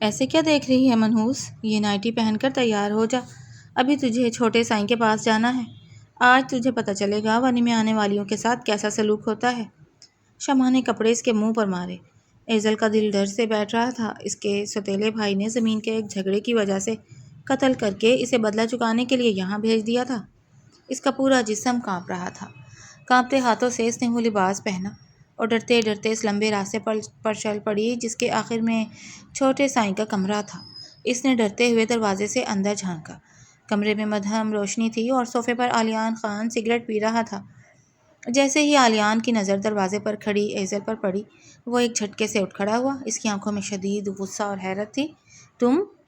ایسے کیا دیکھ رہی ہے منحوس؟ یہ نائٹی پہن کر تیار ہو جا، ابھی تجھے چھوٹے سائیں کے پاس جانا ہے۔ آج تجھے پتہ چلے گا ونی میں آنے والیوں کے ساتھ کیسا سلوک ہوتا ہے۔ شمع نے کپڑے اس کے منہ پر مارے۔ ایزل کا دل ڈر سے بیٹھ رہا تھا۔ اس کے سوتیلے بھائی نے زمین کے ایک جھگڑے کی وجہ سے قتل کر کے اسے بدلہ چکانے کے لیے یہاں بھیج دیا تھا۔ اس کا پورا جسم کانپ رہا تھا۔ کانپتے ہاتھوں سے اس نے وہ لباس پہنا اور ڈرتے ڈرتے اس لمبے راستے پر چل پڑی جس کے آخر میں چھوٹے سائیں کا کمرہ تھا۔ اس نے ڈرتے ہوئے دروازے سے اندر جھانکا۔ کمرے میں مدھم روشنی تھی اور صوفے پر علیان خان سگریٹ پی رہا تھا۔ جیسے ہی علیان کی نظر دروازے پر کھڑی ایزل پر پڑی، وہ ایک جھٹکے سے اٹھ کھڑا ہوا۔ اس کی آنکھوں میں شدید غصہ اور حیرت تھی۔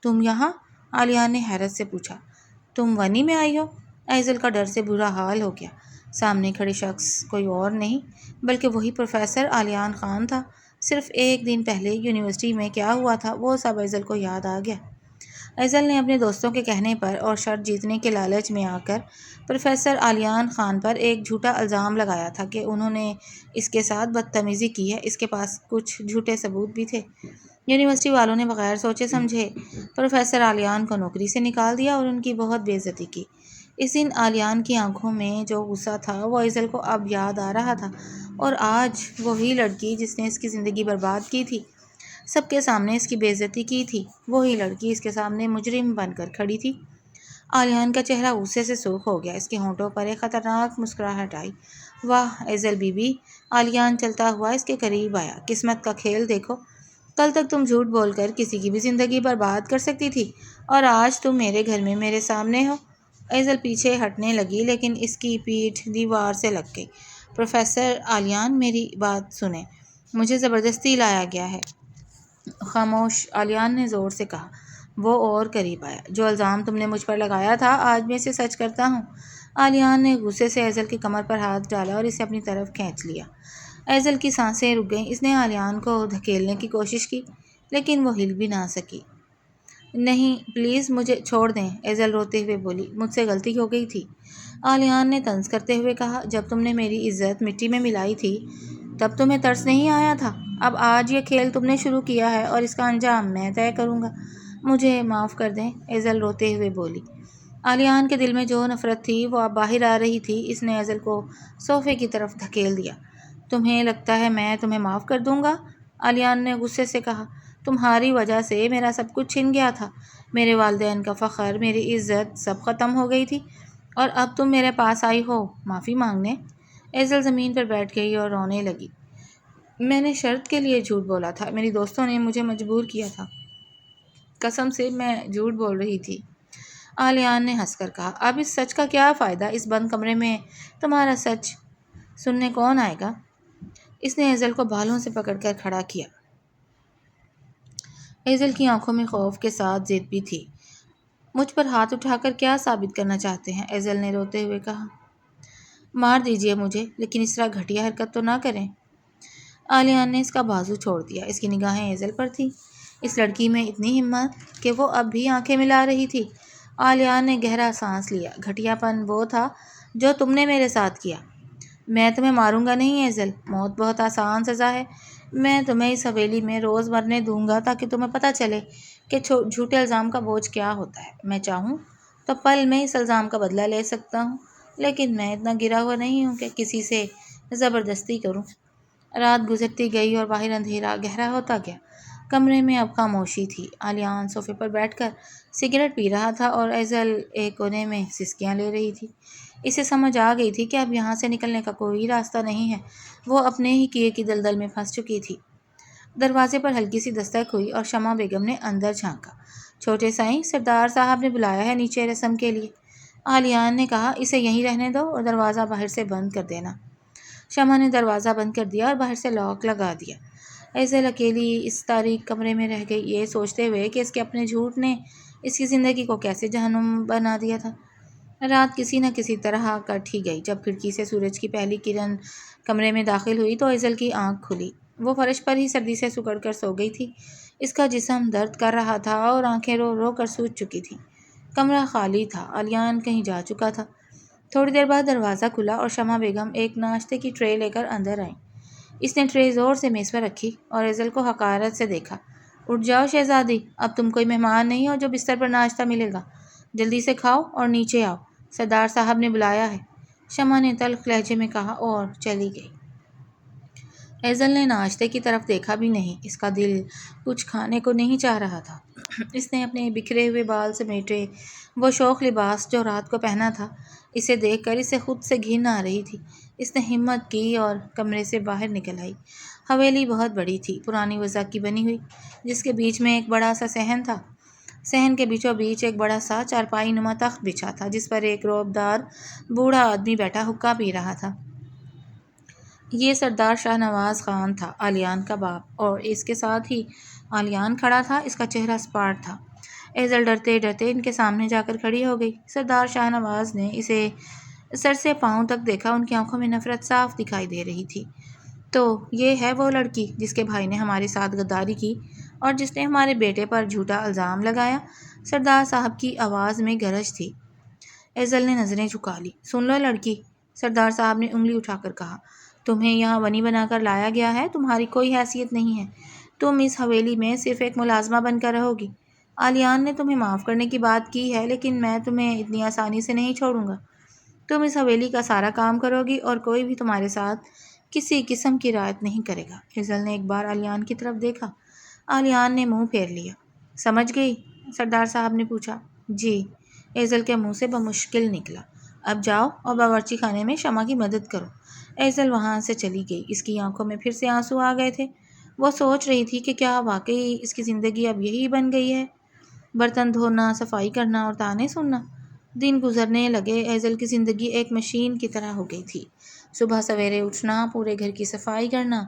تم یہاں؟ علیان نے حیرت سے پوچھا۔ تم ونی میں آئی ہو؟ ایزل کا ڈر سے برا حال ہو گیا۔ سامنے کھڑے شخص کوئی اور نہیں بلکہ وہی پروفیسر علیان خان تھا۔ صرف ایک دن پہلے یونیورسٹی میں کیا ہوا تھا وہ سب ایزل کو یاد آ گیا۔ ایزل نے اپنے دوستوں کے کہنے پر اور شرط جیتنے کے لالچ میں آ کر پروفیسر علیان خان پر ایک جھوٹا الزام لگایا تھا کہ انہوں نے اس کے ساتھ بدتمیزی کی ہے۔ اس کے پاس کچھ جھوٹے ثبوت بھی تھے۔ یونیورسٹی والوں نے بغیر سوچے سمجھے پروفیسر علیان کو نوکری سے نکال دیا اور ان کی بہت بے عزتی کی۔ اس دن علیان کی آنکھوں میں جو غصہ تھا وہ ایزل کو اب یاد آ رہا تھا، اور آج وہی لڑکی جس نے اس کی زندگی برباد کی تھی، سب کے سامنے اس کی بے عزتی کی تھی، وہی لڑکی اس کے سامنے مجرم بن کر کھڑی تھی۔ علیان کا چہرہ غصے سے سرخ ہو گیا۔ اس کے ہونٹوں پر ایک خطرناک مسکراہٹ آئی۔ واہ ایزل بی بی! علیان چلتا ہوا اس کے قریب آیا۔ قسمت کا کھیل دیکھو، کل تک تم جھوٹ بول کر کسی کی بھی زندگی برباد کر سکتی تھی، اور آج تم میرے گھر میں میرے سامنے ہو۔ ایزل پیچھے ہٹنے لگی لیکن اس کی پیٹھ دیوار سے لگ گئی۔ پروفیسر علیان میری بات سنیں، مجھے زبردستی لایا گیا ہے۔ خاموش، علیان نے زور سے کہا۔ وہ اور قریب آیا۔ جو الزام تم نے مجھ پر لگایا تھا آج میں اسے سچ کرتا ہوں۔ علیان نے غصے سے ایزل کی کمر پر ہاتھ ڈالا اور اسے اپنی طرف کھینچ لیا۔ ایزل کی سانسیں رک گئیں۔ اس نے علیان کو دھکیلنے کی کوشش کی لیکن وہ ہل بھی نہ سکی۔ نہیں پلیز مجھے چھوڑ دیں، ایزل روتے ہوئے بولی۔ مجھ سے غلطی ہو گئی تھی، علیان نے طنز کرتے ہوئے کہا۔ جب تم نے میری عزت مٹی میں ملائی تھی تب تمہیں ترس نہیں آیا تھا؟ اب آج یہ کھیل تم نے شروع کیا ہے اور اس کا انجام میں طے کروں گا۔ مجھے معاف کر دیں، ایزل روتے ہوئے بولی۔ علیان کے دل میں جو نفرت تھی وہ اب باہر آ رہی تھی۔ اس نے ایزل کو صوفے کی طرف دھکیل دیا۔ تمہیں لگتا ہے میں تمہیں معاف کر دوں گا؟ علیان نے غصے سے کہا۔ تمہاری وجہ سے میرا سب کچھ چھن گیا تھا، میرے والدین کا فخر، میری عزت، سب ختم ہو گئی تھی، اور اب تم میرے پاس آئی ہو معافی مانگنے؟ ایزل زمین پر بیٹھ گئی اور رونے لگی۔ میں نے شرط کے لیے جھوٹ بولا تھا، میری دوستوں نے مجھے مجبور کیا تھا، قسم سے میں جھوٹ بول رہی تھی۔ علیان نے ہنس کر کہا۔ اب اس سچ کا کیا فائدہ؟ اس بند کمرے میں تمہارا سچ سننے کون آئے گا؟ اس نے ایزل کو بالوں سے پکڑ کر کھڑا کیا۔ ایزل کی آنکھوں میں خوف کے ساتھ ضد بھی تھی۔ مجھ پر ہاتھ اٹھا کر کیا ثابت کرنا چاہتے ہیں؟ ایزل نے روتے ہوئے کہا۔ مار دیجیے مجھے لیکن اس طرح گھٹیا حرکت تو نہ کریں۔ علیان نے اس کا بازو چھوڑ دیا۔ اس کی نگاہیں ایزل پر تھیں۔ اس لڑکی میں اتنی ہمت کہ وہ اب بھی آنکھیں ملا رہی تھی۔ علیان نے گہرا سانس لیا۔ گھٹیا پن وہ تھا جو تم نے میرے ساتھ کیا۔ میں تمہیں ماروں گا نہیں ایزل، موت بہت آسان سزا ہے۔ میں تمہیں اس حویلی میں روز مرنے دوں گا تاکہ تمہیں پتہ چلے کہ جھوٹے الزام کا بوجھ کیا ہوتا ہے۔ میں چاہوں تو پل میں اس الزام کا بدلہ لے سکتا ہوں، لیکن میں اتنا گرا ہوا نہیں ہوں کہ کسی سے زبردستی کروں۔ رات گزرتی گئی اور باہر اندھیرا گہرا ہوتا گیا۔ کمرے میں اب خاموشی تھی۔ علیان صوفے پر بیٹھ کر سگریٹ پی رہا تھا اور ایزل ایک کونے میں سسکیاں لے رہی تھی۔ اسے سمجھ آ گئی تھی کہ اب یہاں سے نکلنے کا کوئی راستہ نہیں ہے۔ وہ اپنے ہی کیے کی دلدل میں پھنس چکی تھی۔ دروازے پر ہلکی سی دستک ہوئی اور شمع بیگم نے اندر جھانکا۔ چھوٹے سائیں، سردار صاحب نے بلایا ہے نیچے رسم کے لیے۔ علیان نے کہا۔ اسے یہیں رہنے دو اور دروازہ باہر سے بند کر دینا۔ شمع نے دروازہ بند کر دیا اور باہر سے لاک لگا دیا۔ ایزل اکیلی اس تاریک کمرے میں رہ گئی، یہ سوچتے ہوئے کہ اس کے اپنے جھوٹ نے اس کی زندگی کو کیسے جہنم بنا دیا تھا۔ رات کسی نہ کسی طرح کٹ ہی گئی۔ جب کھڑکی سے سورج کی پہلی کرن کمرے میں داخل ہوئی تو ایزل کی آنکھ کھلی۔ وہ فرش پر ہی سردی سے سکڑ کر سو گئی تھی۔ اس کا جسم درد کر رہا تھا اور آنکھیں رو رو کر سوج چکی تھیں۔ کمرہ خالی تھا، علیان کہیں جا چکا تھا۔ تھوڑی دیر بعد دروازہ کھلا اور شمع بیگم ایک ناشتے کی ٹرے لے کر اندر آئیں۔ اس نے ٹرے زور سے میز پر رکھی اور ایزل کو حقارت سے دیکھا۔ اٹھ جاؤ شہزادی، اب تم کوئی مہمان نہیں ہو جو بستر پر ناشتہ ملے گا۔ جلدی سے کھاؤ اور نیچے آؤ، سردار صاحب نے بلایا ہے، شمع نے تلخ لہجے میں کہا اور چلی گئی۔ ایزل نے ناشتے کی طرف دیکھا بھی نہیں، اس کا دل کچھ کھانے کو نہیں چاہ رہا تھا۔ اس نے اپنے بکھرے ہوئے بال سمیٹے، وہ شوخ لباس جو رات کو پہنا تھا، اسے دیکھ کر اسے خود سے گھن آ رہی تھی۔ اس نے ہمت کی اور کمرے سے باہر نکل آئی۔ حویلی بہت بڑی تھی، پرانی وضع کی بنی ہوئی، جس کے بیچ میں ایک بڑا سا صحن تھا۔ صحن کے بیچوں بیچ ایک بڑا سا چارپائی نما تخت بچھا تھا، جس پر ایک روب دار بوڑھا آدمی بیٹھا حقہ پی رہا تھا۔ یہ سردار شاہ نواز خان تھا، آلیان کا باپ، اور اس کے ساتھ ہی آلیان کھڑا تھا۔ اس کا چہرہ اسپاٹ تھا۔ ایزل ڈرتے ڈرتے ان کے سامنے جا کر کھڑی ہو گئی۔ سردار شاہ نواز نے اسے سر سے پاؤں تک دیکھا، ان کی آنکھوں میں نفرت صاف دکھائی دے رہی تھی۔ تو یہ ہے وہ لڑکی جس کے بھائی نے ہمارے ساتھ غداری کی اور جس نے ہمارے بیٹے پر جھوٹا الزام لگایا؟ سردار صاحب کی آواز میں گرج تھی۔ ایزل نے نظریں جھکا لی۔ سن لو لڑکی، سردار صاحب نے انگلی اٹھا کر کہا، تمہیں یہاں ونی بنا کر لایا گیا ہے، تمہاری کوئی حیثیت نہیں ہے، تم اس حویلی میں صرف ایک ملازمہ بن کر رہو گی۔ آلیان نے تمہیں معاف کرنے کی بات کی ہے، لیکن میں تمہیں اتنی آسانی سے نہیں چھوڑوں گا۔ تم اس حویلی کا سارا کام کرو گی اور کوئی بھی تمہارے ساتھ کسی قسم کی رعایت نہیں کرے گا۔ ایزل نے ایک بار آلیان کی طرف دیکھا۔ آلیان نے منہ پھیر لیا۔ سمجھ گئی؟ سردار صاحب نے پوچھا۔ جی، ایزل کے منہ سے بمشکل نکلا۔ اب جاؤ اور باورچی خانے میں شمع کی مدد کرو۔ ایزل وہاں سے چلی گئی۔ اس کی آنکھوں میں پھر سے آنسو آ گئے تھے۔ وہ سوچ رہی تھی کہ کیا واقعی اس کی زندگی اب یہی بن گئی ہے، برتن دھونا، صفائی کرنا اور تانے سننا۔ دن گزرنے لگے، ایزل کی زندگی ایک مشین کی طرح ہو گئی تھی۔ صبح سویرے اٹھنا، پورے گھر کی صفائی کرنا،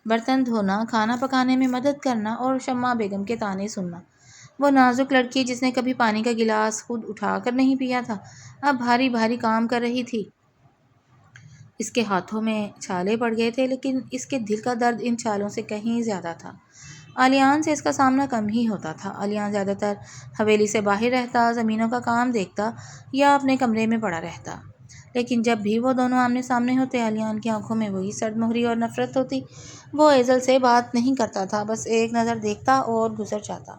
برتن دھونا، کھانا پکانے میں مدد کرنا اور شمع بیگم کے تانے سننا۔ وہ نازک لڑکی جس نے کبھی پانی کا گلاس خود اٹھا کر نہیں پیا تھا، اب بھاری بھاری کام کر رہی تھی۔ اس کے ہاتھوں میں چھالے پڑ گئے تھے، لیکن اس کے دل کا درد ان چھالوں سے کہیں زیادہ تھا۔ آلیان سے اس کا سامنا کم ہی ہوتا تھا۔ آلیان زیادہ تر حویلی سے باہر رہتا، زمینوں کا کام دیکھتا یا اپنے کمرے میں پڑا رہتا، لیکن جب بھی وہ دونوں آمنے سامنے ہوتے، آلیان کی آنکھوں میں وہی سرد مہری اور نفرت ہوتی۔ وہ ایزل سے بات نہیں کرتا تھا، بس ایک نظر دیکھتا اور گزر جاتا۔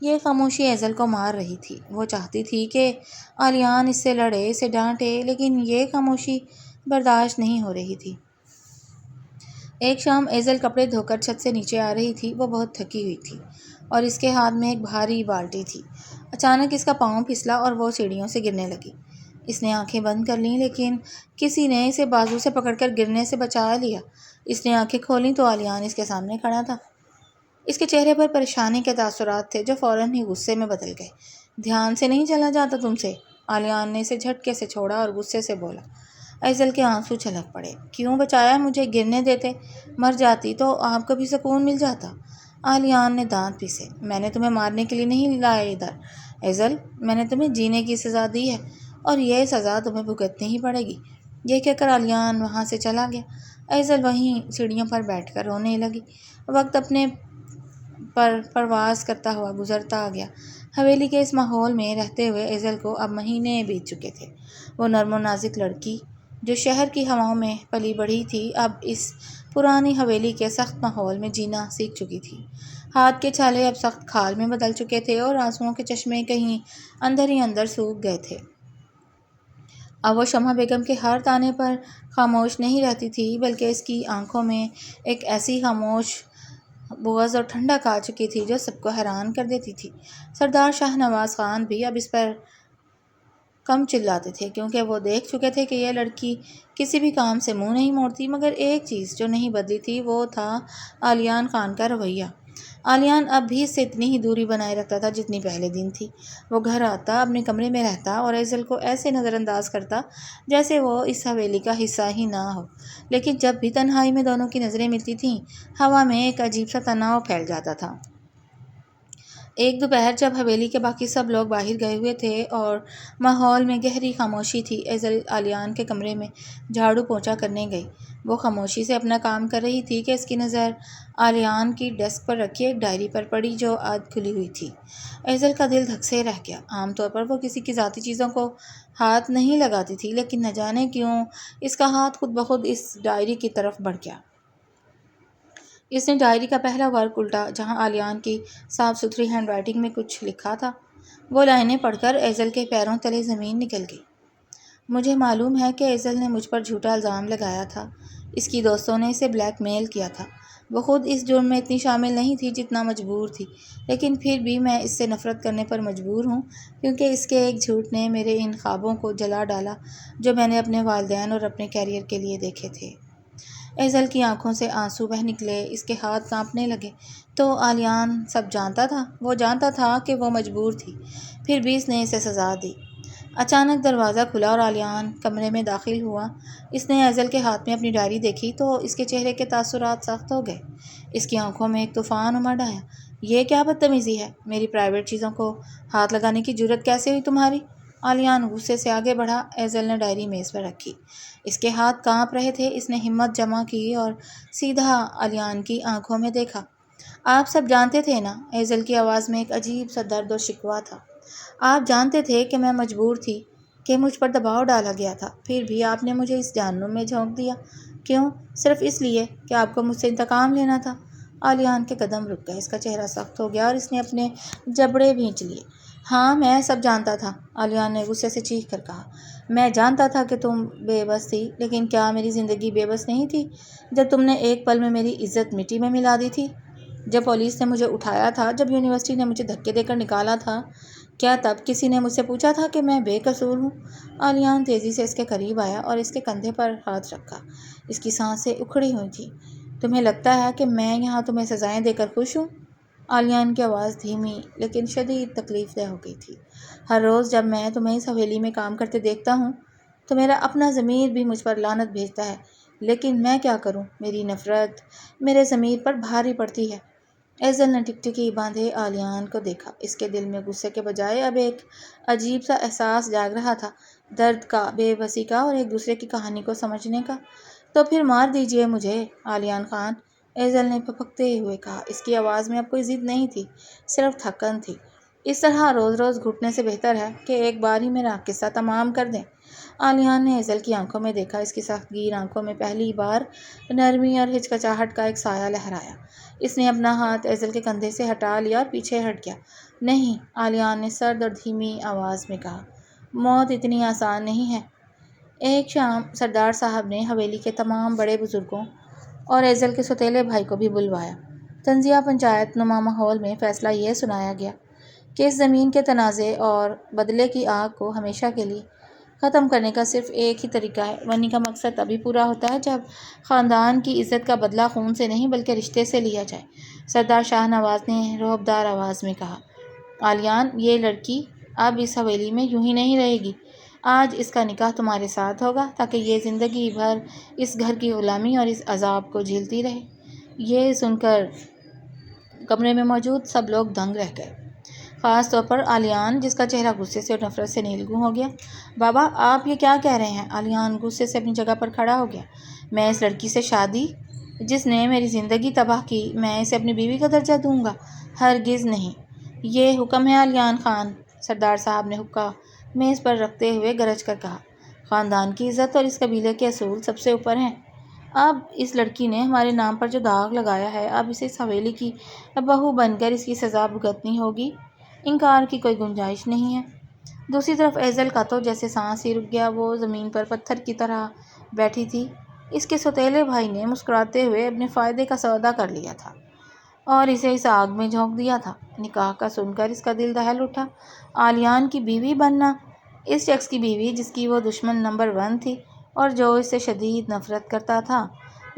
یہ خاموشی ایزل کو مار رہی تھی۔ وہ چاہتی تھی کہ آلیان اس سے لڑے، اسے ڈانٹے، لیکن یہ خاموشی برداشت نہیں ہو رہی تھی۔ ایک شام ایزل کپڑے دھو کر چھت سے نیچے آ رہی تھی۔ وہ بہت تھکی ہوئی تھی اور اس کے ہاتھ میں ایک بھاری بالٹی تھی۔ اچانک اس کا پاؤں پھسلا اور وہ سیڑھیوں سے گرنے لگی۔ اس نے آنکھیں بند کر لیں، لیکن کسی نے اسے بازو سے پکڑ کر گرنے سے بچا لیا۔ اس نے آنکھیں کھولیں تو آلیان اس کے سامنے کھڑا تھا۔ اس کے چہرے پر پریشانی کے تاثرات تھے جو فوراً ہی غصے میں بدل گئے۔ دھیان سے نہیں چلا جاتا تم سے؟ آلیان نے اسے جھٹکے سے چھوڑا اور غصے سے بولا۔ ایزل کے آنسو چھلک پڑے۔ کیوں بچایا مجھے؟ گرنے دیتے، مر جاتی تو آپ کو بھی سکون مل جاتا۔ آلیان نے دانت پیسے۔ میں نے تمہیں مارنے کے لیے نہیں لایا ادھر ایزل، میں نے تمہیں جینے کی سزا دی ہے اور یہ سزا تمہیں بھگتنی ہی پڑے گی۔ یہ کہہ کر آلیان وہاں سے چلا گیا۔ ایزل وہیں سیڑھیوں پر بیٹھ کر رونے لگی۔ وقت اپنے پر پرواز کرتا ہوا گزرتا آ گیا۔ حویلی کے اس ماحول میں رہتے ہوئے ایزل کو اب مہینے بیت چکے تھے۔ وہ نرم و نازک لڑکی جو شہر کی ہواؤں میں پلی بڑھی تھی، اب اس پرانی حویلی کے سخت ماحول میں جینا سیکھ چکی تھی۔ ہاتھ کے چھالے اب سخت کھال میں بدل چکے تھے اور آنسوؤں کے چشمے کہیں اندر ہی اندر سوکھ گئے تھے۔ اب وہ شمع بیگم کے ہر تانے پر خاموش نہیں رہتی تھی، بلکہ اس کی آنکھوں میں ایک ایسی خاموش بغض اور ٹھنڈک آ چکی تھی جو سب کو حیران کر دیتی تھی۔ سردار شاہ نواز خان بھی اب اس پر کم چلاتے تھے، کیونکہ وہ دیکھ چکے تھے کہ یہ لڑکی کسی بھی کام سے منہ نہیں موڑتی، مگر ایک چیز جو نہیں بدلی تھی وہ تھا آلیان خان کا رویہ۔ آلیان اب بھی اس سے اتنی ہی دوری بنائے رکھتا تھا جتنی پہلے دن تھی۔ وہ گھر آتا، اپنے کمرے میں رہتا اور ایزل کو ایسے نظر انداز کرتا جیسے وہ اس حویلی کا حصہ ہی نہ ہو، لیکن جب بھی تنہائی میں دونوں کی نظریں ملتی تھیں، ہوا میں ایک عجیب سا تناؤ پھیل جاتا تھا۔ ایک دوپہر جب حویلی کے باقی سب لوگ باہر گئے ہوئے تھے اور ماحول میں گہری خاموشی تھی، ایزل آلیان کے کمرے میں جھاڑو پونچھا کرنے گئی۔ وہ خاموشی سے اپنا کام کر رہی تھی کہ اس کی نظر آلیان کی ڈیسک پر رکھی ایک ڈائری پر پڑی جو آدھ کھلی ہوئی تھی۔ ایزل کا دل دھک سے رہ گیا۔ عام طور پر وہ کسی کی ذاتی چیزوں کو ہاتھ نہیں لگاتی تھی، لیکن نہ جانے کیوں اس کا ہاتھ خود بخود اس ڈائری کی طرف بڑھ گیا۔ اس نے ڈائری کا پہلا ورق الٹا جہاں عالیان کی صاف ستھری ہینڈ رائٹنگ میں کچھ لکھا تھا۔ وہ لائنیں پڑھ کر ایزل کے پیروں تلے زمین نکل گئی۔ مجھے معلوم ہے کہ ایزل نے مجھ پر جھوٹا الزام لگایا تھا۔ اس کی دوستوں نے اسے بلیک میل کیا تھا۔ وہ خود اس جرم میں اتنی شامل نہیں تھی جتنا مجبور تھی، لیکن پھر بھی میں اس سے نفرت کرنے پر مجبور ہوں کیونکہ اس کے ایک جھوٹ نے میرے ان خوابوں کو جلا ڈالا جو میں نے اپنے والدین اور اپنے کیریئر کے لیے دیکھے تھے۔ ایزل کی آنکھوں سے آنسو بہہ نکلے، اس کے ہاتھ کانپنے لگے۔ تو عالیان سب جانتا تھا؟ وہ جانتا تھا کہ وہ مجبور تھی، پھر بھی اس نے اسے سزا دی۔ اچانک دروازہ کھلا اور عالیان کمرے میں داخل ہوا۔ اس نے ایزل کے ہاتھ میں اپنی ڈائری دیکھی تو اس کے چہرے کے تاثرات سخت ہو گئے۔ اس کی آنکھوں میں ایک طوفان امڑ آیا۔ یہ کیا بدتمیزی ہے؟ میری پرائیویٹ چیزوں کو ہاتھ لگانے کی جرأت کیسے ہوئی تمہاری؟ عالیان غصے سے آگے بڑھا۔ ایزل نے ڈائری میز پر رکھی۔ اس کے ہاتھ کانپ رہے تھے۔ اس نے ہمت جمع کی اور سیدھا عالیان کی آنکھوں میں دیکھا۔ آپ سب جانتے تھے نا؟ ایزل کی آواز میں ایک عجیب سا درد اور شکوہ تھا۔ آپ جانتے تھے کہ میں مجبور تھی، کہ مجھ پر دباؤ ڈالا گیا تھا، پھر بھی آپ نے مجھے اس جہنم میں جھونک دیا۔ کیوں؟ صرف اس لیے کہ آپ کو مجھ سے انتقام لینا تھا۔ عالیان کے قدم رک گئے، اس کا چہرہ سخت ہو گیا اور اس نے اپنے جبڑے بھینچ لیے۔ ہاں، میں سب جانتا تھا، عالیان نے غصے سے چیخ کر کہا۔ میں جانتا تھا کہ تم بے بس تھی، لیکن کیا میری زندگی بے بس نہیں تھی جب تم نے ایک پل میں میری عزت مٹی میں ملا دی تھی؟ جب پولیس نے مجھے اٹھایا تھا، جب یونیورسٹی نے مجھے دھکے دے کر نکالا تھا، کیا تب کسی نے مجھ سے پوچھا تھا کہ میں بے قصور ہوں؟ عالیان تیزی سے اس کے قریب آیا اور اس کے کندھے پر ہاتھ رکھا۔ اس کی سانسیں اکھڑی ہوئی تھیں۔ تمہیں لگتا ہے کہ میں یہاں تمہیں سزائیں دے کر خوش ہوں؟ عالیان کی آواز دھیمی لیکن شدید تکلیف دہ ہو گئی تھی۔ ہر روز جب میں تمہیں اس حویلی میں کام کرتے دیکھتا ہوں تو میرا اپنا ضمیر بھی مجھ پر لعنت بھیجتا ہے، لیکن میں کیا کروں؟ میری نفرت میرے ضمیر پر بھاری پڑتی ہے۔ ایزل نے ٹکٹکی باندھے عالیان کو دیکھا۔ اس کے دل میں غصے کے بجائے اب ایک عجیب سا احساس جاگ رہا تھا، درد کا، بے بسی کا اور ایک دوسرے کی کہانی کو سمجھنے کا۔ تو پھر مار دیجئے مجھے عالیان خان، ایزل نے پھپکتے ہوئے کہا۔ اس کی آواز میں اب کوئی ضد نہیں تھی، صرف تھکن تھی۔ اس طرح روز روز گھٹنے سے بہتر ہے کہ ایک بار ہی میرا قصہ تمام کر دیں۔ عالیان نے ایزل کی آنکھوں میں دیکھا۔ اس کی سخت گیر آنکھوں میں پہلی بار نرمی اور ہچکچاہٹ کا ایک سایہ لہرایا۔ اس نے اپنا ہاتھ ایزل کے کندھے سے ہٹا لیا اور پیچھے ہٹ گیا۔ نہیں، عالیان نے سرد اور دھیمی آواز میں کہا، موت اتنی آسان نہیں ہے۔ ایک شام سردار صاحب نے حویلی کے تمام بڑے بزرگوں اور ایزل کے سوتیلے بھائی کو بھی بلوایا۔ تنزیہ پنچایت نما ماحول میں فیصلہ یہ سنایا گیا کہ اس زمین کے تنازع اور بدلے کی آگ کو ہمیشہ کے لیے ختم کرنے کا صرف ایک ہی طریقہ ہے۔ ونی کا مقصد تبھی پورا ہوتا ہے جب خاندان کی عزت کا بدلہ خون سے نہیں بلکہ رشتے سے لیا جائے، سردار شاہ نواز نے رعبدار آواز میں کہا۔ عالیان، یہ لڑکی اب اس حویلی میں یوں ہی نہیں رہے گی۔ آج اس کا نکاح تمہارے ساتھ ہوگا تاکہ یہ زندگی بھر اس گھر کی غلامی اور اس عذاب کو جھیلتی رہے۔ یہ سن کر کمرے میں موجود سب لوگ دنگ رہ گئے، خاص طور پر عالیان جس کا چہرہ غصے سے اور نفرت سے نیلگوں ہو گیا۔ بابا، آپ یہ کیا کہہ رہے ہیں؟ عالیان غصے سے اپنی جگہ پر کھڑا ہو گیا۔ میں اس لڑکی سے شادی جس نے میری زندگی تباہ کی، میں اسے اپنی بیوی کا درجہ دوں گا؟ ہرگز نہیں۔ یہ حکم ہے عالیان خان، سردار صاحب نے حقہ میز پر رکھتے ہوئے گرج کر کہا۔ خاندان کی عزت اور اس قبیلے کے اصول سب سے اوپر ہیں۔ اب اس لڑکی نے ہمارے نام پر جو داغ لگایا ہے، اب اسے اس حویلی کی بہو بن کر اس کی سزا بھگتنی ہوگی۔ انکار کی کوئی گنجائش نہیں ہے۔ دوسری طرف ایزل کا تو جیسے سانس ہی رک گیا۔ وہ زمین پر پتھر کی طرح بیٹھی تھی۔ اس کے سوتیلے بھائی نے مسکراتے ہوئے اپنے فائدے کا سودا کر لیا تھا اور اسے اس آگ میں جھونک دیا تھا۔ نکاح کا سن کر اس کا دل دہل اٹھا۔ عالیان کی بیوی بننا، اس شخص کی بیوی جس کی وہ دشمن نمبر 1 تھی اور جو اس سے شدید نفرت کرتا تھا،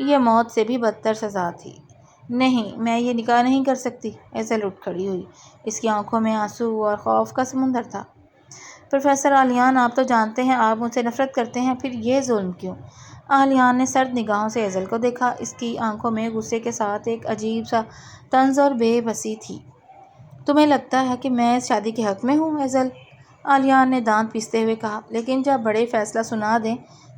یہ موت سے بھی بدتر سزا تھی۔ نہیں، میں یہ نکاح نہیں کر سکتی۔ ایزل اٹھ کھڑی ہوئی۔ اس کی آنکھوں میں آنسو اور خوف کا سمندر تھا۔ پروفیسر عالیان، آپ تو جانتے ہیں آپ مجھ سے نفرت کرتے ہیں، پھر یہ ظلم کیوں؟ عالیان نے سرد نگاہوں سے ایزل کو دیکھا۔ اس کی آنکھوں میں غصے کے ساتھ ایک عجیب سا طنز اور بے بسی تھی۔ تمہیں لگتا ہے کہ میں اس شادی کے حق میں ہوں ایزل؟ عالیان نے دانت پیستے ہوئے کہا۔ لیکن جب بڑے فیصلہ سنا دیں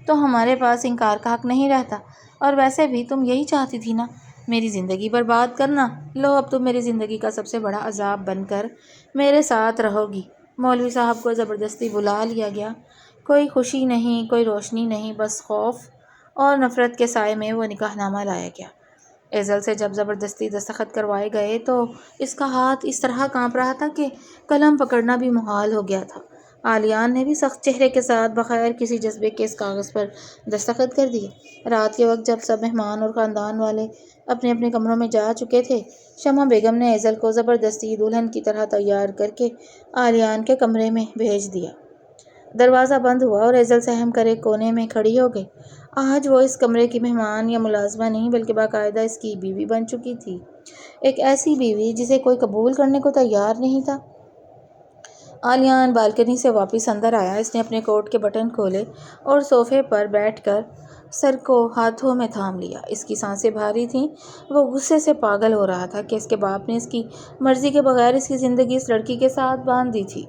تو ہمارے پاس انکار کا حق نہیں رہتا، اور ویسے بھی تم یہی چاہتی تھی نا، میری زندگی برباد کرنا۔ لو، اب تم میری زندگی کا سب سے بڑا عذاب بن کر میرے ساتھ رہو گی۔ مولوی صاحب کو زبردستی بلا لیا گیا۔ کوئی خوشی نہیں، کوئی روشنی نہیں، بس خوف اور نفرت کے سائے میں وہ نکاح نامہ لایا گیا۔ ایزل سے جب زبردستی دستخط کروائے گئے تو اس کا ہاتھ اس طرح کانپ رہا تھا کہ قلم پکڑنا بھی محال ہو گیا تھا۔ آلیان نے بھی سخت چہرے کے ساتھ بغیر کسی جذبے کے اس کاغذ پر دستخط کر دیے۔ رات کے وقت جب سب مہمان اور خاندان والے اپنے اپنے کمروں میں جا چکے تھے، شمع بیگم نے ایزل کو زبردستی دلہن کی طرح تیار کر کے آلیان کے کمرے میں بھیج دیا۔ دروازہ بند ہوا اور ایزل سہم کر ایک کونے میں کھڑی ہو گئی۔ آج وہ اس کمرے کی مہمان یا ملازمہ نہیں بلکہ باقاعدہ اس کی بیوی بن چکی تھی، ایک ایسی بیوی جسے کوئی قبول کرنے کو تیار نہیں تھا۔ آلیان بالکنی سے واپس اندر آیا۔ اس نے اپنے کوٹ کے بٹن کھولے اور صوفے پر بیٹھ کر سر کو ہاتھوں میں تھام لیا۔ اس کی سانسیں بھاری تھیں، وہ غصے سے پاگل ہو رہا تھا کہ اس کے باپ نے اس کی مرضی کے بغیر اس کی زندگی اس لڑکی کے ساتھ باندھ دی تھی۔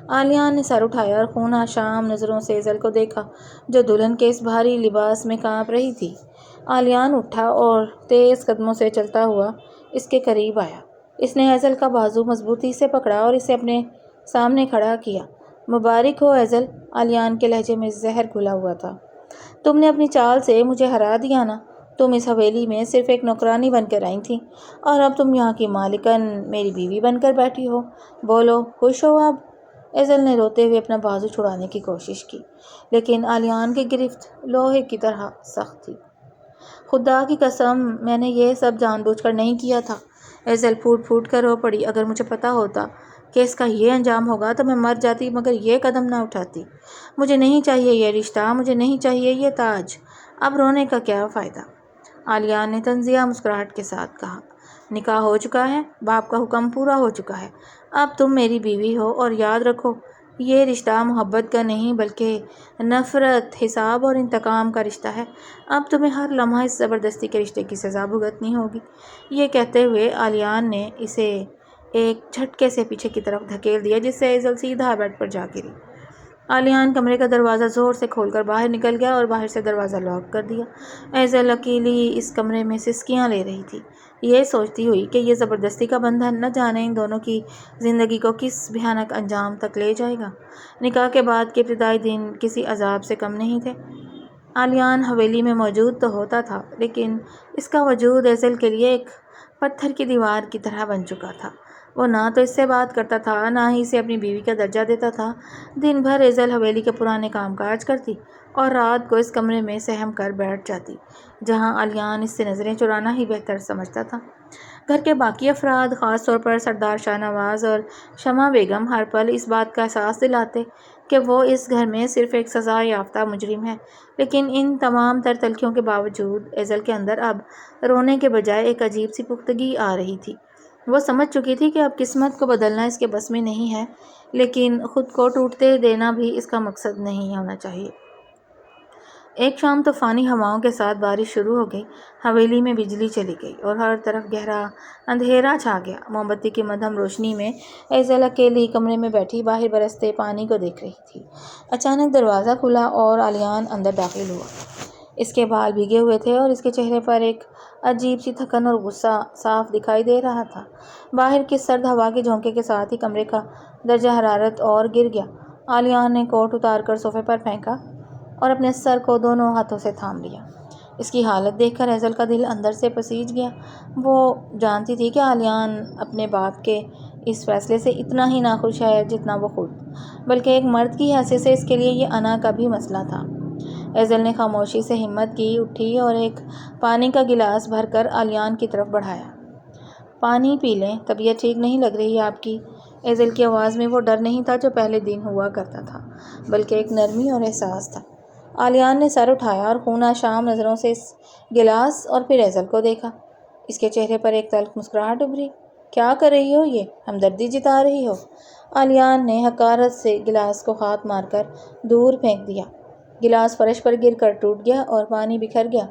آلیان نے سر اٹھایا اور خون آشام نظروں سے ایزل کو دیکھا جو دلہن کے اس بھاری لباس میں کانپ رہی تھی۔ آلیان اٹھا اور تیز قدموں سے چلتا ہوا اس کے قریب آیا۔ اس نے ایزل کا بازو مضبوطی سے پکڑا اور اسے اپنے سامنے کھڑا کیا۔ مبارک ہو ایزل، آلیان کے لہجے میں زہر گھلا ہوا تھا۔ تم نے اپنی چال سے مجھے ہرا دیا نا۔ تم اس حویلی میں صرف ایک نوکرانی بن کر آئی تھی اور اب تم یہاں کی مالکن میری بیوی بن کر بیٹھی ہو۔ بولو، خوش ہو اب؟ ایزل نے روتے ہوئے اپنا بازو چھڑانے کی کوشش کی، لیکن آلیان کی گرفت لوہے کی طرح سخت تھی۔ خدا کی قسم، میں نے یہ سب جان بوجھ کر نہیں کیا تھا۔ ایزل پھوٹ پھوٹ کر رو پڑی۔ اگر مجھے پتا ہوتا کہ اس کا یہ انجام ہوگا تو میں مر جاتی مگر یہ قدم نہ اٹھاتی۔ مجھے نہیں چاہیے یہ رشتہ، مجھے نہیں چاہیے یہ تاج۔ اب رونے کا کیا فائدہ؟ آلیان نے طنزیہ مسکراہٹ کے ساتھ کہا۔ نکاح ہو چکا ہے، باپ کا حکم پورا ہو چکا ہے، اب تم میری بیوی ہو اور یاد رکھو یہ رشتہ محبت کا نہیں بلکہ نفرت، حساب اور انتقام کا رشتہ ہے۔ اب تمہیں ہر لمحہ اس زبردستی کے رشتے کی سزا بھگتنی ہوگی۔ یہ کہتے ہوئے آلیان نے اسے ایک جھٹکے سے پیچھے کی طرف دھکیل دیا جس سے ایزل سیدھا بیڈ پر جا گری۔ آلیان کمرے کا دروازہ زور سے کھول کر باہر نکل گیا اور باہر سے دروازہ لاک کر دیا۔ ایزل اکیلی اس کمرے میں سسکیاں لے رہی تھی، یہ سوچتی ہوئی کہ یہ زبردستی کا بندھن نہ جانے ان دونوں کی زندگی کو کس بھیانک انجام تک لے جائے گا۔ نکاح کے بعد کے ابتدائی دن کسی عذاب سے کم نہیں تھے۔ آلیان حویلی میں موجود تو ہوتا تھا لیکن اس کا وجود ایزل کے لیے ایک پتھر کی دیوار کی طرح بن چکا تھا۔ وہ نہ تو اس سے بات کرتا تھا نہ ہی اسے اپنی بیوی کا درجہ دیتا تھا۔ دن بھر ایزل حویلی کے پرانے کام کاج کرتی اور رات کو اس کمرے میں سہم کر بیٹھ جاتی جہاں آلیان اس سے نظریں چرانا ہی بہتر سمجھتا تھا۔ گھر کے باقی افراد، خاص طور پر سردار شاہ نواز اور شمع بیگم، ہر پل اس بات کا احساس دلاتے کہ وہ اس گھر میں صرف ایک سزا یافتہ مجرم ہے، لیکن ان تمام تر تلخیوں کے باوجود ایزل کے اندر اب رونے کے بجائے ایک عجیب سی پختگی آ رہی تھی۔ وہ سمجھ چکی تھی کہ اب قسمت کو بدلنا اس کے بس میں نہیں ہے، لیکن خود کو ٹوٹتے دینا بھی اس کا مقصد نہیں ہونا چاہیے۔ ایک شام طوفانی ہواؤں کے ساتھ بارش شروع ہو گئی۔ حویلی میں بجلی چلی گئی اور ہر طرف گہرا اندھیرا چھا گیا۔ موم بتی کی مدھم روشنی میں ایزل اکیلی کمرے میں بیٹھی باہر برستے پانی کو دیکھ رہی تھی۔ اچانک دروازہ کھلا اور آلیان اندر داخل ہوا۔ اس کے بال بھیگے ہوئے تھے اور اس کے چہرے پر ایک عجیب سی تھکن اور غصہ صاف دکھائی دے رہا تھا۔ باہر کی سرد ہوا کے جھونکے کے ساتھ ہی کمرے کا درجہ حرارت اور گر گیا۔ آلیان نے کوٹ اتار کر صوفے پر پھینکا اور اپنے سر کو دونوں ہاتھوں سے تھام لیا۔ اس کی حالت دیکھ کر ایزل کا دل اندر سے پسیج گیا۔ وہ جانتی تھی کہ آلیان اپنے باپ کے اس فیصلے سے اتنا ہی ناخوش ہے جتنا وہ خود، بلکہ ایک مرد کی حیثیت سے اس کے لیے یہ انا کا بھی مسئلہ تھا۔ ایزل نے خاموشی سے ہمت کی، اٹھی اور ایک پانی کا گلاس بھر کر آلیان کی طرف بڑھایا۔ پانی پی لیں، طبیعت ٹھیک نہیں لگ رہی آپ کی۔ ایزل کی آواز میں وہ ڈر نہیں تھا جو پہلے دن ہوا کرتا تھا، بلکہ ایک نرمی اور احساس تھا۔ آلیان نے سر اٹھایا اور خون آشام نظروں سے اس گلاس اور پھر ایزل کو دیکھا۔ اس کے چہرے پر ایک تلخ مسکراہٹ ابھری۔ کیا کر رہی ہو یہ؟ ہمدردی جتا رہی ہو؟ آلیان نے حقارت سے گلاس کو ہاتھ مار کر دور پھینک دیا۔ گلاس فرش پر گر کر ٹوٹ گیا اور پانی بکھر گیا۔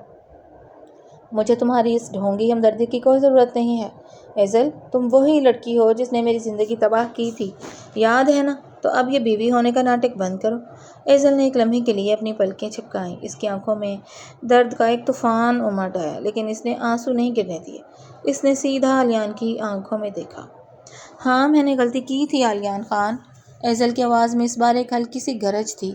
مجھے تمہاری اس ڈھونگی ہمدردی کی کوئی ضرورت نہیں ہے ایزل، تم وہی لڑکی ہو جس نے میری زندگی تباہ کی تھی، یاد ہے نا؟ تو اب یہ بیوی ہونے کا ناٹک بند کرو۔ ایزل نے ایک لمحے کے لیے اپنی پلکیں چھپکائیں۔ اس کی آنکھوں میں درد کا ایک طوفان امڈ آیا لیکن اس نے آنسو نہیں گرنے دیے۔ اس نے سیدھا آلیان کی آنکھوں میں دیکھا۔ ہاں، میں نے غلطی کی تھی آلیان خان۔ ایزل کی آواز میں اس بار ایک ہلکی سی گرج تھی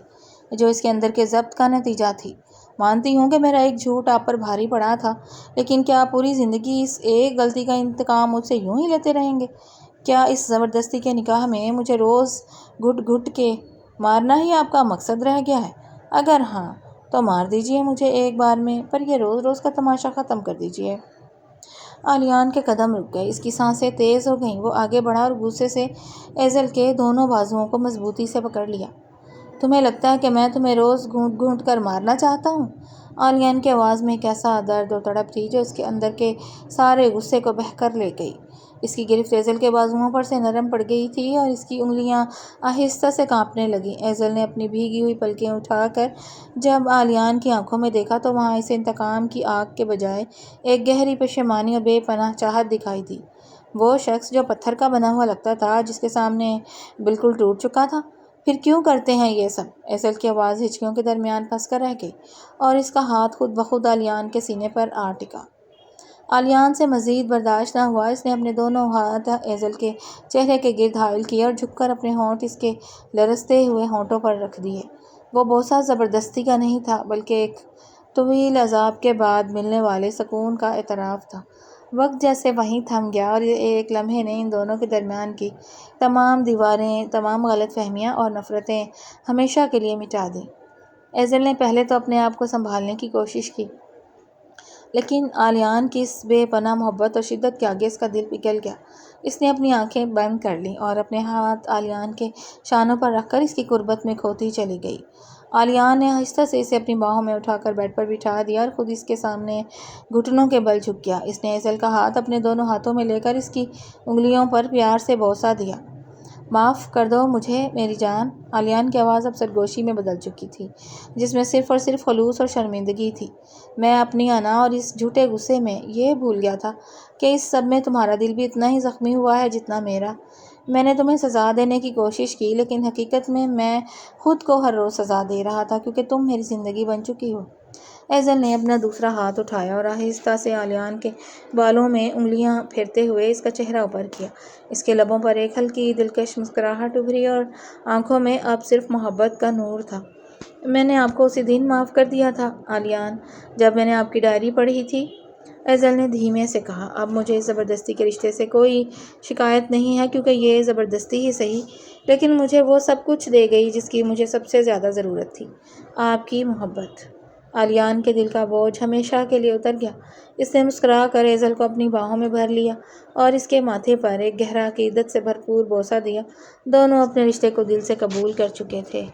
جو اس کے اندر کے ضبط کا نتیجہ تھی۔ مانتی ہوں کہ میرا ایک جھوٹ آپ پر بھاری پڑا تھا، لیکن کیا آپ پوری زندگی اس ایک غلطی کا انتقام مجھ سے یوں ہی لیتے رہیں گے؟ کیا اس زبردستی کے نکاح میں مجھے روز گھٹ گھٹ کے مارنا ہی آپ کا مقصد رہ گیا ہے؟ اگر ہاں تو مار دیجیے مجھے ایک بار میں، پر یہ روز روز کا تماشا ختم کر دیجیے۔ آلیان کے قدم رک گئے، اس کی سانسیں تیز ہو گئیں۔ وہ آگے بڑھا اور غصے سے ایزل کے دونوں بازوؤں کو مضبوطی سے پکڑ لیا۔ تمہیں لگتا ہے کہ میں تمہیں روز گھونٹ گھونٹ کر مارنا چاہتا ہوں؟ آلیان کی آواز میں ایک ایسا درد اور تڑپ تھی جو اس کے اندر کے سارے غصے کو بہہ کر لے گئی۔ اس کی گرفت ایزل کے بازوؤں پر سے نرم پڑ گئی تھی اور اس کی انگلیاں آہستہ سے کانپنے لگیں۔ ایزل نے اپنی بھیگی ہوئی پلکیں اٹھا کر جب آلیان کی آنکھوں میں دیکھا تو وہاں اسے انتقام کی آگ کے بجائے ایک گہری پشیمانی اور بے پناہ چاہت دکھائی دی۔ وہ شخص جو پتھر کا بنا ہوا لگتا تھا، جس کے سامنے بالکل ٹوٹ چکا تھا۔ پھر کیوں کرتے ہیں یہ سب؟ ایزل کی آواز ہچکیوں کے درمیان پھنس کر رہ گئی اور اس کا ہاتھ خود بخود آلیان کے سینے پر آ ٹکا۔ آلیان سے مزید برداشت نہ ہوا، اس نے اپنے دونوں ہاتھ ایزل کے چہرے کے گرد حائل کیے اور جھک کر اپنے ہونٹ اس کے لرزتے ہوئے ہونٹوں پر رکھ دیے۔ وہ بوسہ زبردستی کا نہیں تھا، بلکہ ایک طویل عذاب کے بعد ملنے والے سکون کا اعتراف تھا۔ وقت جیسے وہیں تھم گیا اور ایک لمحے نے ان دونوں کے درمیان کی تمام دیواریں، تمام غلط فہمیاں اور نفرتیں ہمیشہ کے لیے مٹا دیں۔ ایزل نے پہلے تو اپنے آپ کو سنبھالنے کی کوشش کی، لیکن آلیان کی اس بے پناہ محبت اور شدت کے آگے اس کا دل پگھل گیا۔ اس نے اپنی آنکھیں بند کر لیں اور اپنے ہاتھ آلیان کے شانوں پر رکھ کر اس کی قربت میں کھوتی چلی گئی۔ آلیان نے آہستہ سے اسے اپنی باہوں میں اٹھا کر بیڈ پر بٹھا دیا اور خود اس کے سامنے گھٹنوں کے بل جھک گیا۔ اس نے ایزل کا ہاتھ اپنے دونوں ہاتھوں میں لے کر اس کی انگلیوں پر پیار سے بوسہ دیا۔ معاف کر دو مجھے میری جان۔ آلیان کی آواز اب سرگوشی میں بدل چکی تھی، جس میں صرف اور صرف خلوص اور شرمندگی تھی۔ میں اپنی انا اور اس جھوٹے غصے میں یہ بھول گیا تھا کہ اس سب میں تمہارا دل بھی اتنا ہی زخمی ہوا ہے جتنا میرا۔ میں نے تمہیں سزا دینے کی کوشش کی، لیکن حقیقت میں خود کو ہر روز سزا دے رہا تھا، کیونکہ تم میری زندگی بن چکی ہو۔ ایزل نے اپنا دوسرا ہاتھ اٹھایا اور آہستہ سے آلیان کے بالوں میں انگلیاں پھیرتے ہوئے اس کا چہرہ اوپر کیا۔ اس کے لبوں پر ایک ہلکی دلکش مسکراہٹ ابھری اور آنکھوں میں اب صرف محبت کا نور تھا۔ میں نے آپ کو اسی دن معاف کر دیا تھا آلیان، جب میں نے آپ کی ڈائری پڑھی تھی، ایزل نے دھیمے سے کہا۔ اب مجھے اس زبردستی کے رشتے سے کوئی شکایت نہیں ہے، کیونکہ یہ زبردستی ہی صحیح، لیکن مجھے وہ سب کچھ دے گئی جس کی مجھے سب سے زیادہ ضرورت تھی، آپ کی محبت۔ آلیان کے دل کا بوجھ ہمیشہ کے لیے اتر گیا۔ اس نے مسکرا کر ایزل کو اپنی باہوں میں بھر لیا اور اس کے ماتھے پر ایک گہرا عقیدت سے بھرپور بوسہ دیا۔ دونوں اپنے رشتے کو دل سے قبول کر چکے تھے۔